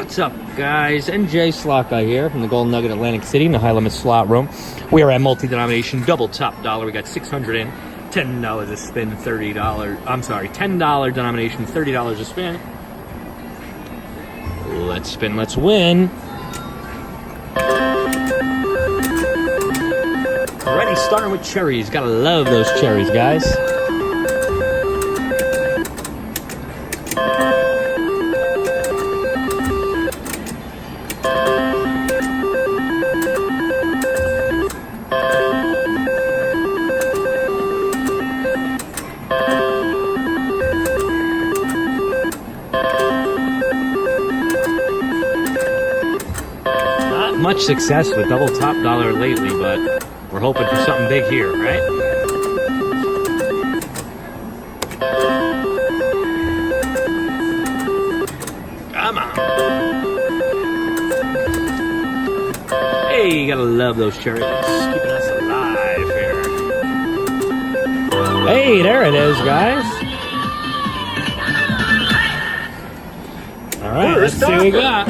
What's up, guys? NJ Slot Guy here from the Golden Nugget Atlantic City in the High Limit Slot Room. We are at multi-denomination double top dollar. We got 600 in, $10 a spin, $10 denomination, $30 a spin. Let's spin, let's win. Alrighty, starting with cherries. Gotta love those cherries, guys. Much success with double top dollar lately, but we're hoping for something big here, right? Come on. Hey, you gotta love those cherries. Keeping us alive here. Hey, there it is, guys. All right, let's see what we got.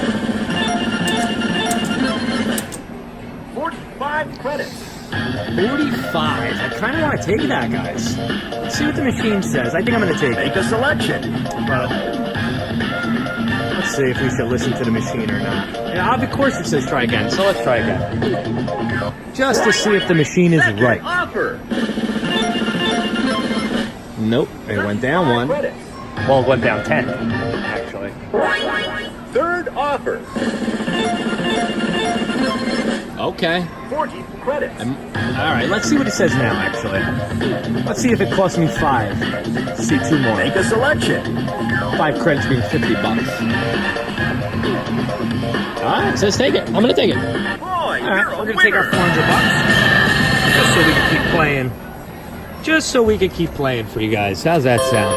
45 credits. 45. I kind of want to take that, guys. Let's see what the machine says. I think I'm going to take it. Make a selection. Let's see if we should listen to the machine or not. Yeah, of course it says try again, so let's try again. Just to see if the machine is right. Offer. Nope, it went down one. Credits. Well, it went down 10, actually. Third offer. Okay. 40 credits. All right, let's see what it says now, actually. Let's see if it costs me 5. Let's see 2 more. Make a selection. 5 credits being $50. All right, it says take it. I'm going to take it. Boy, All right, you're we're a going to take our winner. $400 just so we can keep playing. Just so we can keep playing for you guys. How's that sound?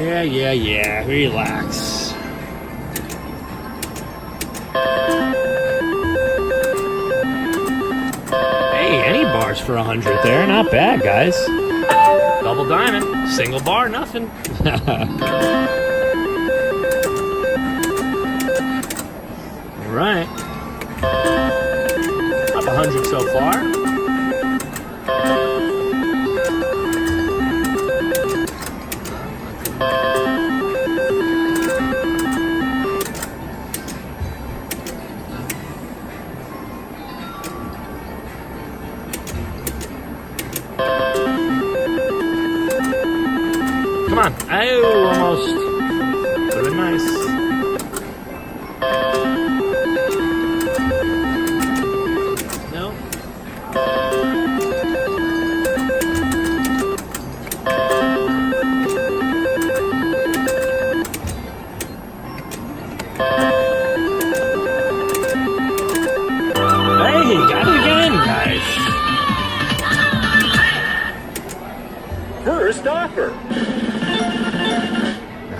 Yeah. Relax. Hey, any bars for 100 there? Not bad, guys. Double diamond. Single bar, nothing. All right. Up 100 so far. Come on. Oh, almost. Would have been nice. No. Hey, got it again, guys. First offer.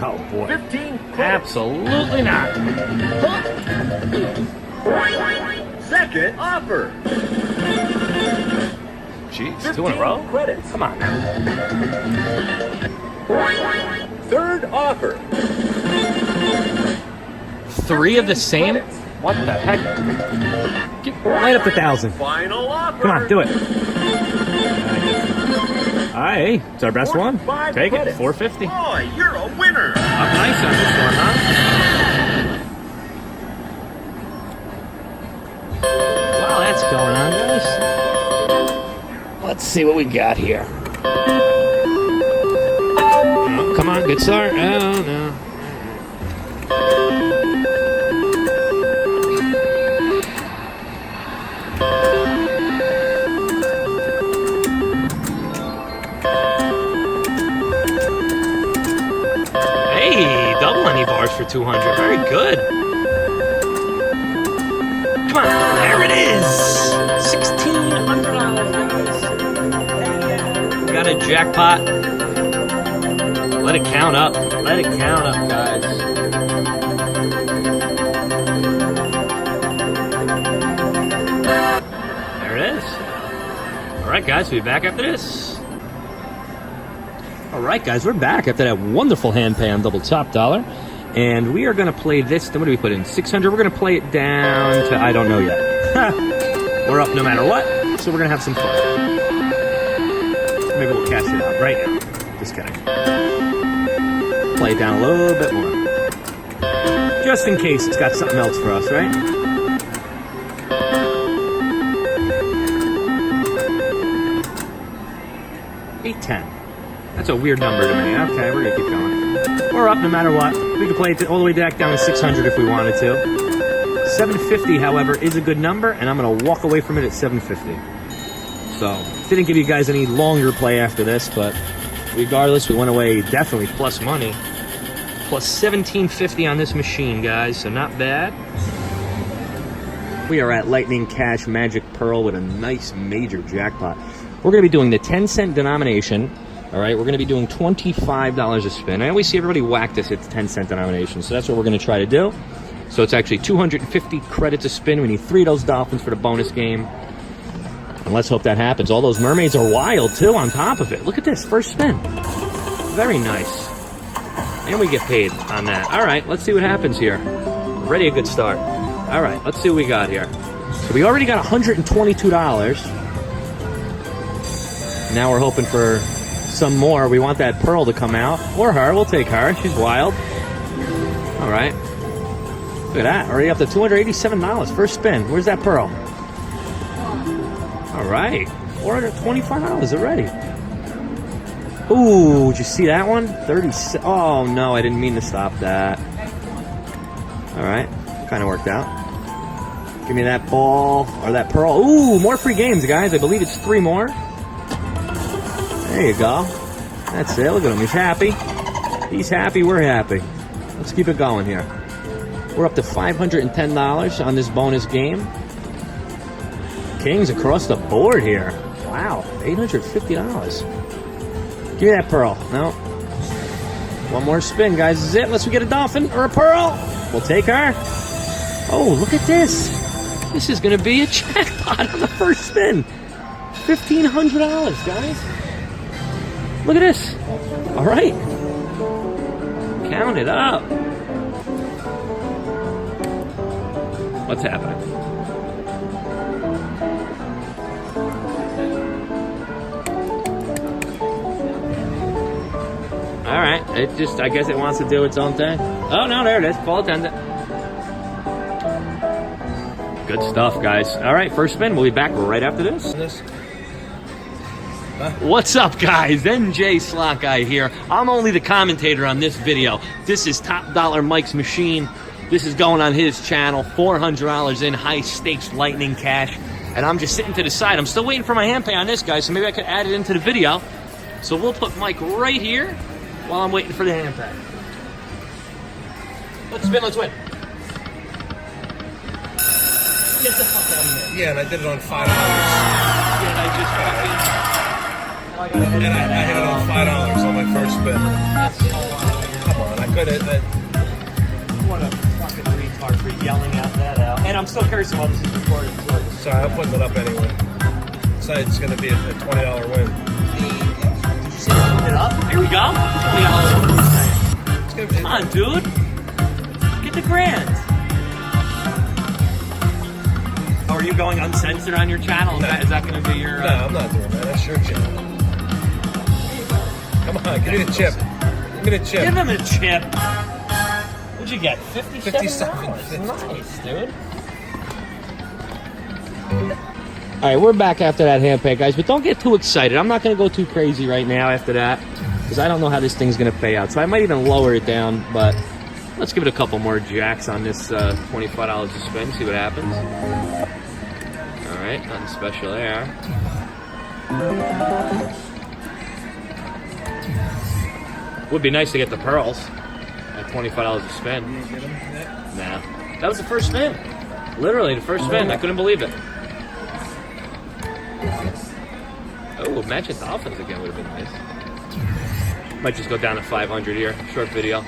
Oh, boy. 15 credits. Absolutely not. Second offer. Jeez, 15 2 in a row? credits. Come on now. Third offer. 3 of the same? Credits. What the heck? Get right up to 1,000. Final offer. Come on, do it. Hey, it's our best one. 45 Take it, credits. 450. Boy, you're a winner. Up nice on this one, huh? Wow, that's going on, guys. Let's see what we got here. Oh, come on, good start. Oh, no. Hey, double any bars for 200. Very good. Come on, there it is. $1,600, guys. Got a jackpot. Let it count up. Let it count up, guys. There it is. All right, guys, we'll be back after this. All right, guys, we're back after that wonderful hand pay on double top dollar. And we are going to play this. What do we put in? 600. We're going to play it down to I don't know yet. We're up no matter what, so we're going to have some fun. Maybe we'll cash it out right now. Just kidding. Play it down a little bit more. Just in case it's got something else for us, right? $8.10. That's a weird number to me. Okay, we're going to keep going. We're up no matter what. We can play it all the way back down to 600 if we wanted to. 750, however, is a good number, and I'm going to walk away from it at 750. So, didn't give you guys any longer play after this, but regardless, we went away definitely plus money. Plus 1750 on this machine, guys, so not bad. We are at Lightning Cash Magic Pearl with a nice major jackpot. We're going to be doing the 10-cent denomination. All right, we're going to be doing $25 a spin. I always see everybody whack this at the 10-cent denomination, so that's what we're going to try to do. So it's actually 250 credits a spin. We need 3 of those dolphins for the bonus game. And let's hope that happens. All those mermaids are wild, too, on top of it. Look at this, first spin. Very nice. And we get paid on that. All right, let's see what happens here. Already a good start. All right, let's see what we got here. So we already got $122. Now we're hoping for some more. We want that pearl to come out. Or her. We'll take her. She's wild. All right. Look at that. Already up to $287. First spin. Where's that pearl? All right. $425 already. Ooh, did you see that one? 36. Oh, no. I didn't mean to stop that. All right. Kind of worked out. Give me that ball or that pearl. Ooh, more free games, guys. I believe it's 3 more. There you go. That's it. Look at him. He's happy. He's happy. We're happy. Let's keep it going here. We're up to $510 on this bonus game. Kings across the board here. Wow. $850. Give me that pearl. No. One more spin, guys. This is it. Unless we get a dolphin or a pearl. We'll take her. Oh, look at this. This is going to be a jackpot on the first spin. $1,500, guys. Look at this. All right. Count it up. What's happening? All right. It just, I guess it wants to do its own thing. Oh, no, there it is. Full attendant. Good stuff, guys. All right, first spin. We'll be back right after this. What's up, guys? NJ Slot Guy here. I'm only the commentator on this video. This is Top Dollar Mike's machine. This is going on his channel. $400 in high stakes lightning cash. And I'm just sitting to the side. I'm still waiting for my hand pay on this, guy, so maybe I could add it into the video. So we'll put Mike right here while I'm waiting for the hand pay. Let's spin, let's win. Get the fuck out of here. Yeah, and I did it on $5. Yeah, and I just fucking... And I hit it on $5 on my first spin. Come on, I could have. What a fucking retard for yelling out that out. And I'm still cursing while this is recorded. Sorry, I'm putting it up anyway. So it's going to be a $20 win. Did you see I put it up? Here we go. $20 win. Come on, dude. Get the grand. Oh, are you going uncensored on your channel? No. Is that going to be your... No, I'm not doing that. That's your channel. Come on, give me the chip. Give me the chip. Give him a chip. What'd you get? $57? $57.50. Nice, dude. All right, we're back after that hand pay, guys, but don't get too excited. I'm not going to go too crazy right now after that because I don't know how this thing's going to pay out. So I might even lower it down, but let's give it a couple more jacks on this $25 to spin, see what happens. All right, nothing special there. Would be nice to get the pearls at $25 a spin. Nah. That was the first spin. Literally the first spin. I couldn't believe it. Oh, matching dolphins again would have been nice. Might just go down to 500 here. Short video.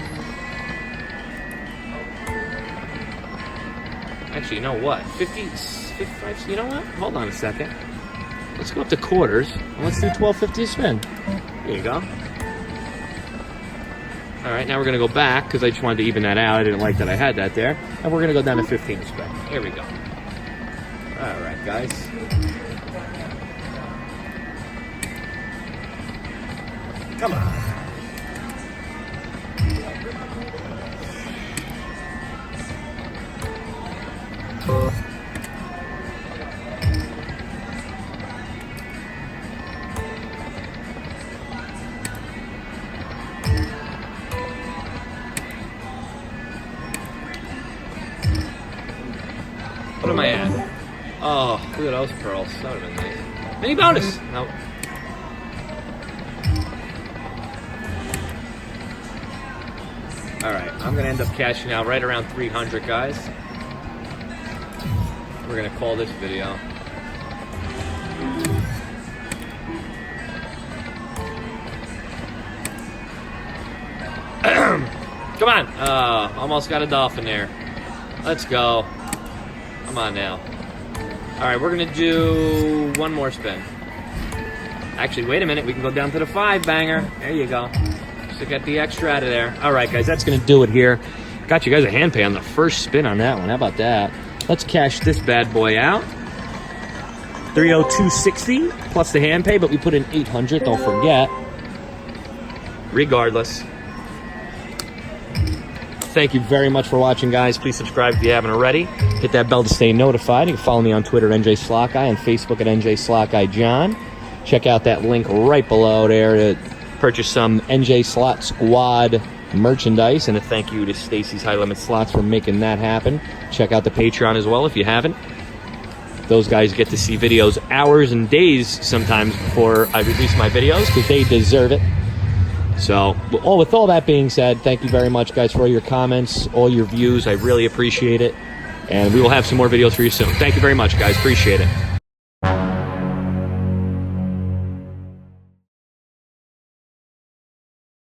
Actually, you know what? 55. You know what? Hold on a second. Let's go up to quarters. And let's do $12.50 a spin. There you go. All right, now we're going to go back because I just wanted to even that out. I didn't like that I had that there. And we're going to go down to 15 to spin. Here we go. All right, guys. Come on. What am I at? Oh, look at those pearls. That would have been nice. Mini bonus. Nope. All right, I'm gonna end up cashing out right around 300, guys. We're gonna call this video. Come on. Almost got a dolphin there. Let's go. Come on now. All right, we're gonna do one more spin. Actually, wait a minute. We can go down to the 5 banger. There you go. Just to get the extra out of there. All right, guys, that's gonna do it here. Got you guys a hand pay on the first spin on that one. How about that? Let's cash this bad boy out. 302.60 plus the hand pay, but we put in 800. Don't forget. Regardless. Thank you very much for watching, guys. Please subscribe if you haven't already. Hit that bell to stay notified. You can follow me on Twitter at NJ Slot Guy and Facebook at NJ Slot Guy John. Check out that link right below there to purchase some NJ Slot Squad merchandise. And a thank you to Stacy's High Limit Slots for making that happen. Check out the Patreon as well if you haven't. Those guys get to see videos hours and days sometimes before I release my videos because they deserve it. So, with all that being said, thank you very much, guys, for all your comments, all your views. I really appreciate it. And we will have some more videos for you soon. Thank you very much, guys. Appreciate it.